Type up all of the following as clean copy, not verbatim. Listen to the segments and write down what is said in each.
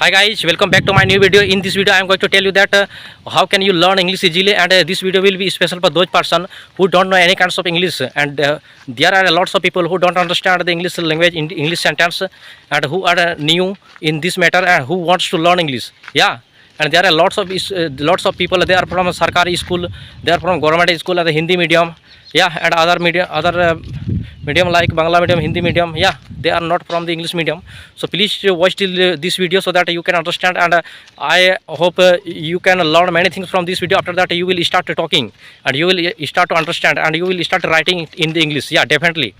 Hi guys, welcome back to my new video. In this video, I am going to tell you that how can you learn English easily, and this video will be special for those person who don't know any kinds of English, and there are lots of people who don't understand the English language in English sentence, and who are new in this matter and who wants to learn English. Yeah, and there are lots of people. They are from Sarkari school, they are from government school, the Hindi medium. Yeah, and other medium like Bangla medium, Hindi medium. Yeah, they are not from the English medium. So please watch till this video so that you can understand, and I hope you can learn many things from this video. After that you will start talking, and you will start to understand, and you will start writing in the English. Yeah, definitely.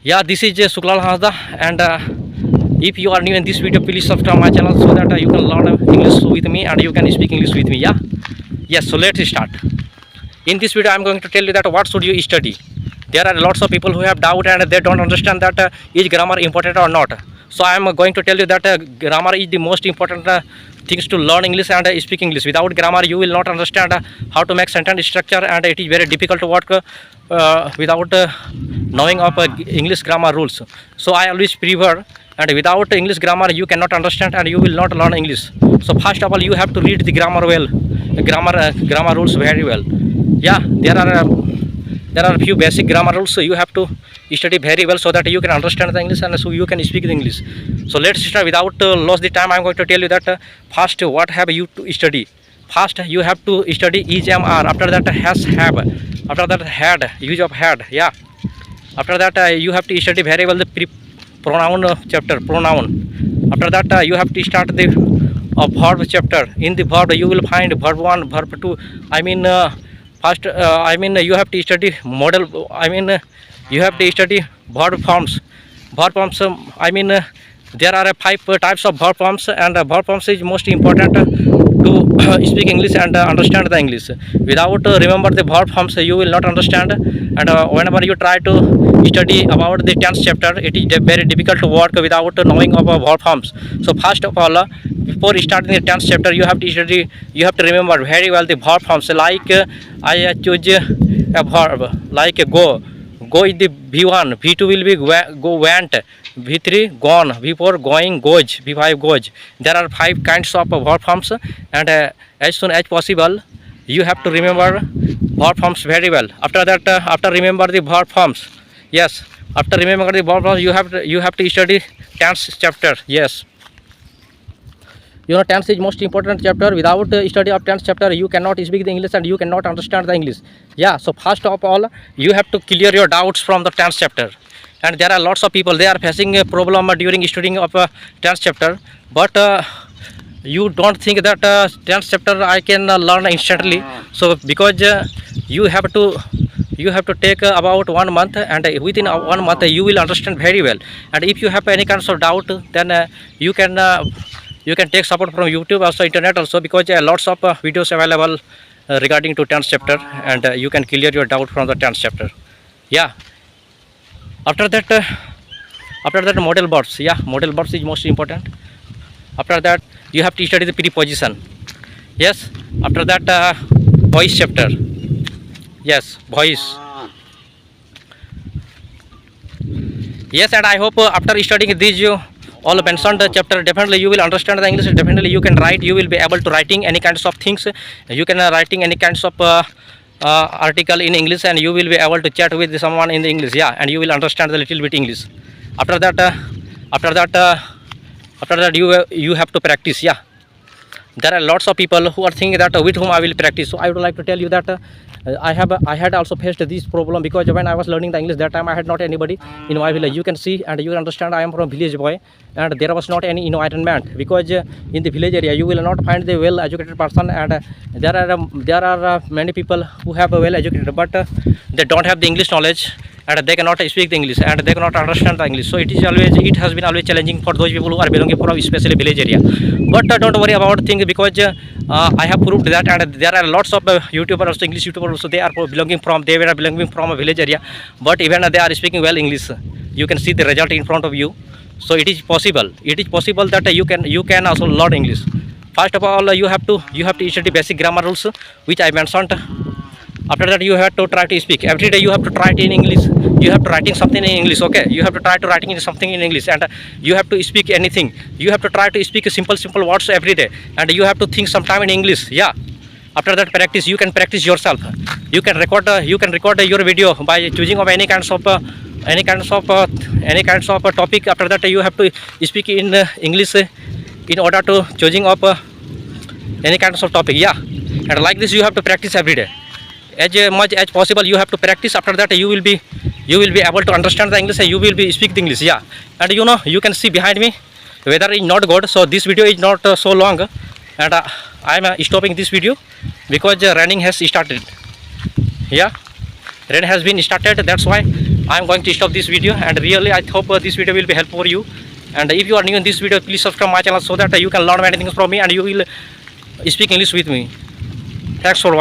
Yeah, this is Suklal Hasda, and if you are new in this video, please subscribe my channel so that you can learn English with me and you can speak English with me. Yeah, yes, so let's start. In this video I am going to tell you that what should you study. There are lots of people who have doubt and they don't understand that is grammar important or not. So I am going to tell you that grammar is the most important things to learn English and speak English. Without grammar you will not understand how to make sentence structure, and it is very difficult to work without knowing of English grammar rules. So I always prefer, and without English grammar you cannot understand and you will not learn English. So first of all you have to read the grammar well, grammar rules very well. Yeah, there are a few basic grammar rules, so you have to study very well so that you can understand the English and so you can speak the English. So let's start. Without lose the time, I am going to tell you that first what have you to study. First you have to study EMR. After that has, have. After that had, use of had. Yeah. After that you have to study very well the pronoun chapter, pronoun. After that you have to start the verb chapter. In the verb you will find verb 1, verb 2. First, you have to study model. You have to study verb forms. Verb forms. There are 5 types of verb forms, and verb forms is most important to speak English and understand the English. Without remember the verb forms, you will not understand. And whenever you try to study about the 10th chapter, it is very difficult to work without knowing of verb forms. So first of all, before starting the 10th chapter, you have to study. You have to remember very well the verb forms. Like I choose a verb like go. Go is the V1. V2 will be go, went. V3 gone. V4 going, goes. V5 goes. There are 5 kinds of verb forms, and as soon as possible you have to remember verb forms very well. After that, after remember the verb forms, yes, after remember the verb forms, you have to study 10th chapter. Yes, you know 10th is most important chapter. Without study of 10th chapter you cannot speak the English and you cannot understand the English. Yeah, so first of all you have to clear your doubts from the 10th chapter. And there are lots of people, they are facing a problem during studying of 10th chapter, but you don't think that 10th chapter I can learn instantly. So because you have to take about 1 month, and within 1 month you will understand very well. And if you have any kinds of doubt, then you can take support from YouTube, also internet also, because lots of videos available regarding to 10th chapter, and you can clear your doubt from the 10th chapter. Yeah, after that model verbs. Yeah, model verbs is most important. After that you have to study the preposition. Yes, after that voice chapter. Yes, voice. Yes, and I hope after studying these all mentioned chapter, definitely you will understand the English. Definitely you can write. You will be able to writing any kinds of things. You can writing any kinds of article in English, and you will be able to chat with someone in the English. Yeah, and you will understand a little bit English. After that you have to practice. Yeah, there are lots of people who are thinking that with whom I will practice. So I would like to tell you that I had also faced this problem, because when I was learning the English, that time I had not anybody in my village. You can see and you understand I am from village boy, and there was not any environment, because in the village area you will not find the well educated person, and there are many people who have a well educated, but they don't have the English knowledge, and they cannot speak the English, and they cannot understand the English. So it has been always challenging for those people who are belonging from especially village area. But don't worry about things, because I have proved that, and there are lots of YouTubers also, English YouTubers also, they were belonging from a village area, but even they are speaking well English. You can see the result in front of you. So it is possible that you can also learn English. First of all you have to study basic grammar rules, which I mentioned. After that you have to try to speak every day. You have to try it in English. you have to writing something in English. Okay, you have to try to writing in something in English, and you have to speak anything. You have to try to speak simple words every day, and you have to think sometime in English. Yeah. After that practice, you can practice yourself. You can record your video by choosing of any kinds of topic. After that, you have to speak in English in order to choosing of any kinds of topic. Yeah, and like this you have to practice every day as much as possible. You have to practice. After that, you will be able to understand the English, and you will be speak the English. Yeah, and you can see behind me weather is not good, so this video is not so long, and I am stopping this video because raining has started. Yeah, rain has been started, that's why I am going to stop this video. And really I hope this video will be helpful for you. And if you are new in this video, please subscribe my channel so that you can learn many things from me and you will speak English with me. Thanks for watching.